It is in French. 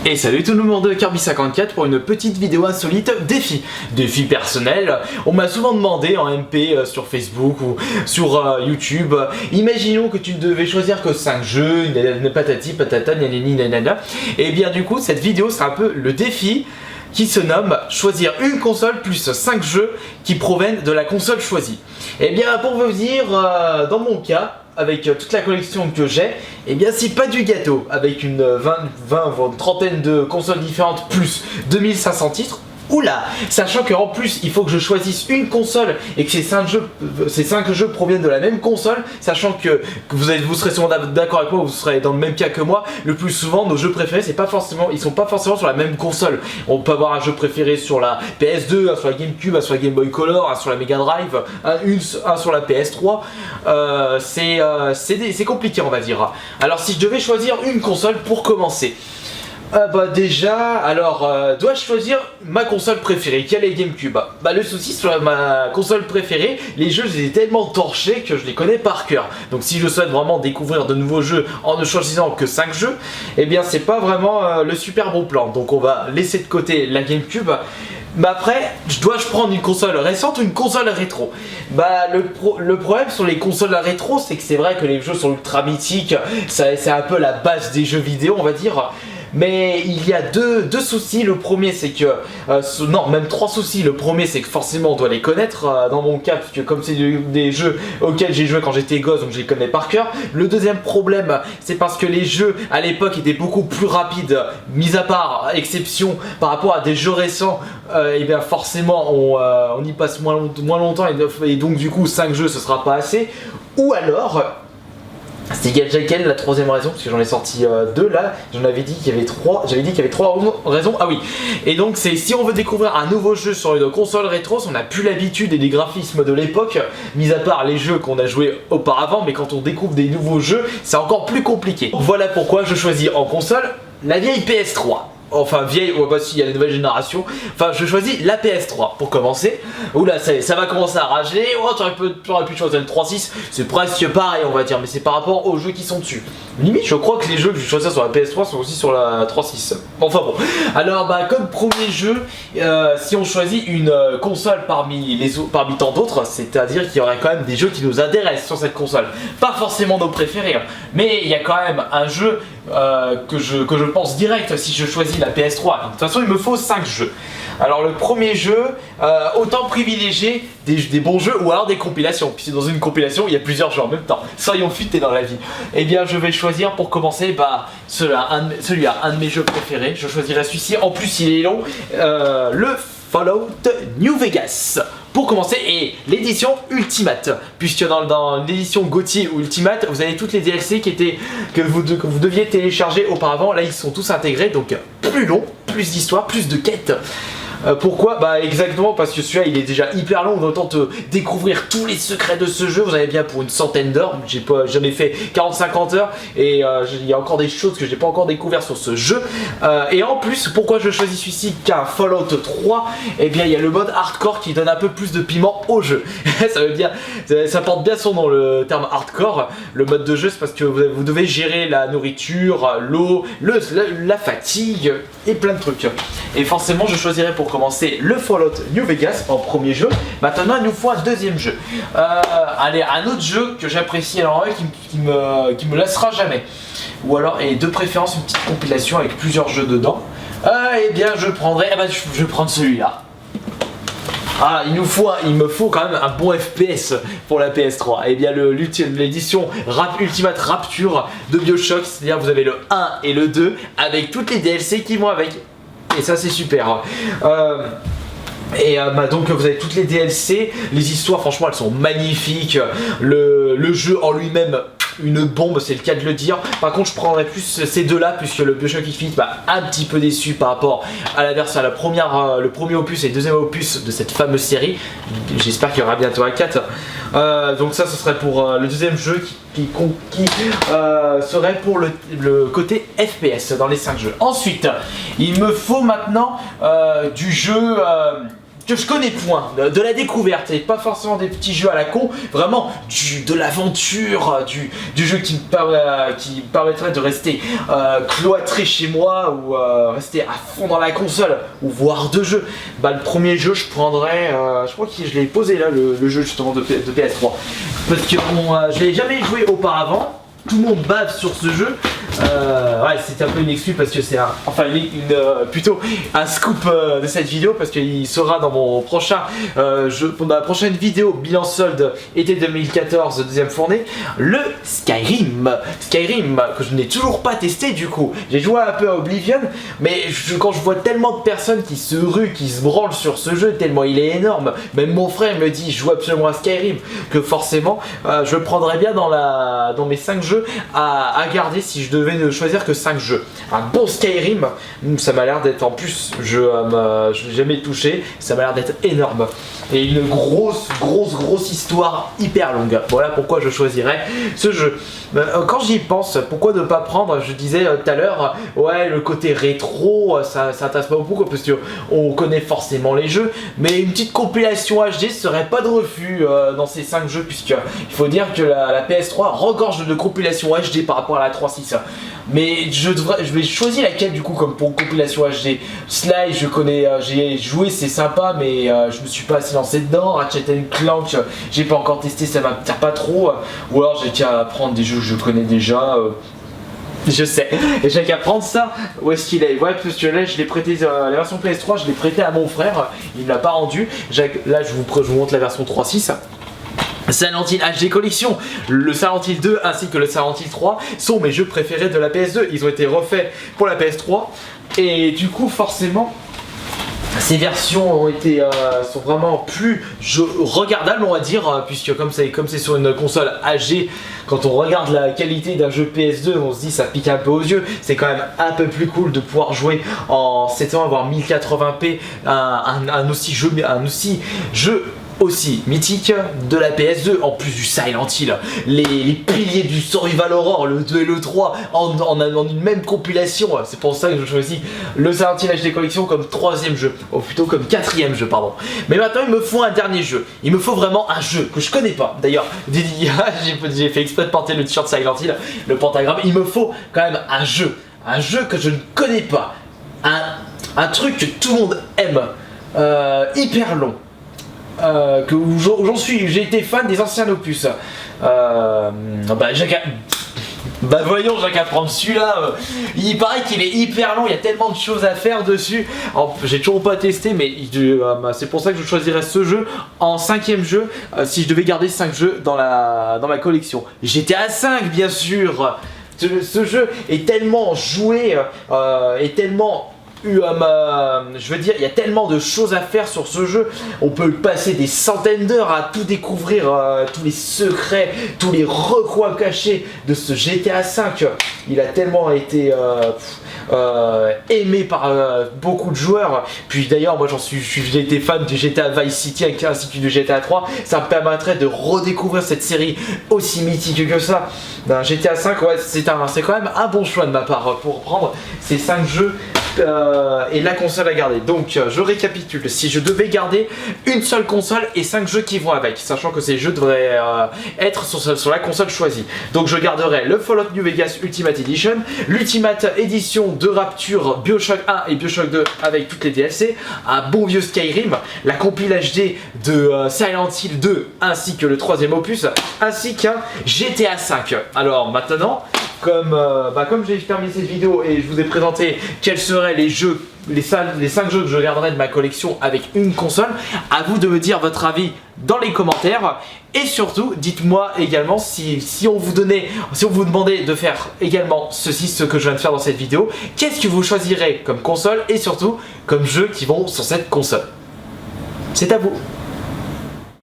Et salut tout le monde de Kirby54 pour une petite vidéo insolite défi. Défi personnel. On m'a souvent demandé en MP sur Facebook ou sur YouTube, imaginons que tu ne devais choisir que 5 jeux, patati patata, nanani nanana. Et bien du coup cette vidéo sera un peu le défi qui se nomme choisir une console plus 5 jeux qui proviennent de la console choisie. Et bien pour vous dire, dans mon cas, avec toute la collection que j'ai, et bien c'est pas du gâteau, avec une trentaine de consoles différentes plus 2500 titres. Oula, sachant qu'en plus il faut que je choisisse une console et que ces 5 jeux proviennent de la même console, sachant que vous serez souvent d'accord avec moi, vous serez dans le même cas que moi, le plus souvent nos jeux préférés ils sont pas forcément sur la même console. On peut avoir un jeu préféré sur la PS2, un sur la GameCube, un sur la Game Boy Color, un sur la Mega Drive, un sur la PS3, c'est compliqué on va dire. Alors si je devais choisir une console pour commencer, déjà, alors, dois-je choisir ma console préférée, qui est la GameCube? Le souci sur ma console préférée, les jeux je les ai tellement torchés que je les connais par cœur. Donc si je souhaite vraiment découvrir de nouveaux jeux en ne choisissant que 5 jeux, eh bien c'est pas vraiment le super bon plan. Donc on va laisser de côté la GameCube. Mais après, dois-je prendre une console récente ou une console rétro? Le problème sur les consoles rétro, c'est que c'est vrai que les jeux sont ultra mythiques, c'est un peu la base des jeux vidéo on va dire. Mais il y a deux soucis. Le premier c'est que, non même 3 soucis. Le premier c'est que forcément on doit les connaître dans mon cas, puisque comme c'est des jeux auxquels j'ai joué quand j'étais gosse, donc je les connais par cœur. Le deuxième problème c'est parce que les jeux à l'époque étaient beaucoup plus rapides, mis à part exception par rapport à des jeux récents. Et bien forcément on y passe moins longtemps et donc du coup 5 jeux ce sera pas assez. Ou alors c'était quelle la troisième raison, parce que j'en ai sorti 2 là, j'en avais dit qu'il y avait 3, j'avais dit qu'il y avait 3 raisons, ah oui, et donc c'est si on veut découvrir un nouveau jeu sur une console rétro, on n'a plus l'habitude et des graphismes de l'époque, mis à part les jeux qu'on a joués auparavant, mais quand on découvre des nouveaux jeux, c'est encore plus compliqué. Voilà pourquoi je choisis en console la vieille PS3. Enfin vieille, si il y a la nouvelle génération. Enfin je choisis la PS3 pour commencer. Oula ça va commencer à rager. Oh t'aurais pu choisir le 3.6. C'est presque pareil on va dire. Mais c'est par rapport aux jeux qui sont dessus. Limite je crois que les jeux que je choisis sur la PS3 sont aussi sur la 3.6. Enfin bon. Alors comme premier jeu, si on choisit une console parmi tant d'autres, c'est-à-dire qu'il y aurait quand même des jeux qui nous intéressent sur cette console. Pas forcément nos préférés, mais il y a quand même un jeu que je pense direct si je choisis la PS3. De toute façon il me faut 5 jeux. Alors le premier jeu, autant privilégier des bons jeux ou alors des compilations, puisque dans une compilation il y a plusieurs jeux en même temps. Soyons futés dans la vie. Et bien je vais choisir pour commencer celui-là, un de mes jeux préférés. Je choisirai celui-ci, en plus il est long, le Fallout New Vegas. Pour commencer, et l'édition Ultimate, puisque dans l'édition GOTY ou Ultimate, vous avez toutes les DLC que vous deviez télécharger auparavant. Là, ils sont tous intégrés, donc plus long, plus d'histoire, plus de quêtes. Pourquoi? Exactement parce que celui-là il est déjà hyper long, autant te découvrir tous les secrets de ce jeu. Vous en avez bien pour une centaine d'heures, j'en ai fait 40-50 heures et il y a encore des choses que j'ai pas encore découvert sur ce jeu. Et en plus, pourquoi je choisis celui-ci qu'un Fallout 3? Eh bien il y a le mode hardcore qui donne un peu plus de piment au jeu. Ça veut dire, ça porte bien son nom le terme hardcore. Le mode de jeu c'est parce que vous devez gérer la nourriture, l'eau, la fatigue et plein de trucs. Et forcément je choisirais pour commencer le Fallout New Vegas en premier jeu. Maintenant il nous faut un deuxième jeu. Allez, un autre jeu que j'apprécie alors qui me lassera jamais. Ou alors, et de préférence une petite compilation avec plusieurs jeux dedans. Eh bien je prendrai, je vais prendre celui-là. Il me faut quand même un bon FPS pour la PS3. Et bien l'édition Ultimate Rapture de BioShock, c'est-à-dire vous avez le 1 et le 2 avec toutes les DLC qui vont avec. Et ça c'est super. Donc vous avez toutes les DLC, les histoires franchement elles sont magnifiques, le jeu en lui-même une bombe, c'est le cas de le dire. Par contre je prendrais plus ces deux là, puisque le BioShock Infinite m'a un petit peu déçu par rapport à la version, le premier opus et le deuxième opus de cette fameuse série. J'espère qu'il y aura bientôt un 4. Donc ça ce serait pour le deuxième jeu qui serait pour le côté FPS dans les 5 jeux. Ensuite il me faut maintenant du jeu que je connais point, de la découverte et pas forcément des petits jeux à la con, vraiment de l'aventure, du jeu qui me permettrait de rester cloîtré chez moi ou rester à fond dans la console ou voir deux jeux. Bah le premier jeu je prendrais, je crois que je l'ai posé là le jeu justement de PS3 parce que je l'ai jamais joué auparavant. Tout le monde bave sur ce jeu. Ouais, c'est un peu une excuse parce que c'est plutôt un scoop de cette vidéo parce qu'il sera dans mon prochain pendant la prochaine vidéo bilan solde été 2014 deuxième fournée, le Skyrim que je n'ai toujours pas testé du coup. J'ai joué un peu à Oblivion, mais quand je vois tellement de personnes qui se ruent, qui se branlent sur ce jeu tellement il est énorme, même mon frère me dit je joue absolument à Skyrim, que forcément je le prendrais bien dans mes 5 jeux à garder si je devais ne choisir que 5 jeux. Un bon Skyrim, ça m'a l'air d'être en plus, je l'ai jamais touché, ça m'a l'air d'être énorme. Et une grosse histoire hyper longue. Voilà pourquoi je choisirais ce jeu. Quand j'y pense, pourquoi ne pas prendre, je disais tout à l'heure, ouais le côté rétro, ça intéresse pas beaucoup parce qu'on connaît forcément les jeux, mais une petite compilation HD serait pas de refus dans ces 5 jeux puisque il faut dire que la PS3 regorge de compilations HD par rapport à la 3.6. Mais je vais choisir laquelle du coup comme pour compilation HD. Sly je connais, j'ai joué, c'est sympa mais je me suis pas assez lancé dedans. Ratchet & Clank j'ai pas encore testé, ça m'attire pas trop. Ou alors j'ai qu'à prendre des jeux que je connais déjà. Je sais, et j'ai qu'à prendre ça. Où est-ce qu'il est? Ouais, parce que là je l'ai prêté, la version PS3 je l'ai prêté à mon frère, il me l'a pas rendu. Là je vous montre la version 3.6. Silent Hill HD Collection, le Silent Hill 2 ainsi que le Silent Hill 3 sont mes jeux préférés de la PS2. Ils ont été refaits pour la PS3 et du coup forcément ces versions sont vraiment plus regardables on va dire, puisque comme c'est sur une console HD, quand on regarde la qualité d'un jeu PS2 on se dit ça pique un peu aux yeux. C'est quand même un peu plus cool de pouvoir jouer en 720 voire 1080p un aussi jeu aussi mythique de la PS2, en plus du Silent Hill, les piliers du Survival Horror, le 2 et le 3 en une même compilation. C'est pour ça que je choisis le Silent Hill HD Collection comme 3ème jeu, ou plutôt comme 4ème jeu pardon. Mais maintenant il me faut un dernier jeu, il me faut vraiment un jeu que je connais pas. D'ailleurs j'ai fait exprès de porter le t-shirt Silent Hill, le pentagramme. Il me faut quand même un jeu que je ne connais pas, un truc que tout le monde aime, hyper long. J'ai été fan des anciens opus. Voyons, j'ai qu'à prendre celui-là. Il paraît qu'il est hyper long, il y a tellement de choses à faire dessus. J'ai toujours pas testé, mais c'est pour ça que je choisirais ce jeu en 5ème jeu, si je devais garder 5 jeux dans ma collection. GTA 5 bien sûr. Ce jeu est tellement joué, je veux dire, il y a tellement de choses à faire sur ce jeu. On peut passer des centaines d'heures à tout découvrir, tous les secrets, tous les recoins cachés de ce GTA V. Il a tellement été aimé par beaucoup de joueurs. Puis d'ailleurs, moi j'ai été fan du GTA Vice City ainsi que du GTA 3. Ça me permettrait de redécouvrir cette série aussi mythique que ça. GTA V, ouais, c'est quand même un bon choix de ma part pour prendre ces 5 jeux. Et la console à garder. Donc je récapitule, si je devais garder une seule console et 5 jeux qui vont avec, sachant que ces jeux devraient être sur la console choisie. Donc je garderai le Fallout New Vegas Ultimate Edition, l'Ultimate Edition de Rapture, BioShock 1 et BioShock 2 avec toutes les DLC, un bon vieux Skyrim, la compile HD de Silent Hill 2 ainsi que le 3ème opus, ainsi qu'un GTA 5. Alors maintenant, comme j'ai terminé cette vidéo et je vous ai présenté quels seraient les 5 jeux que je garderai de ma collection avec une console, à vous de me dire votre avis dans les commentaires. Et surtout, dites-moi également si on vous demandait de faire également ce que je viens de faire dans cette vidéo, qu'est-ce que vous choisirez comme console et surtout comme jeux qui vont sur cette console. C'est à vous.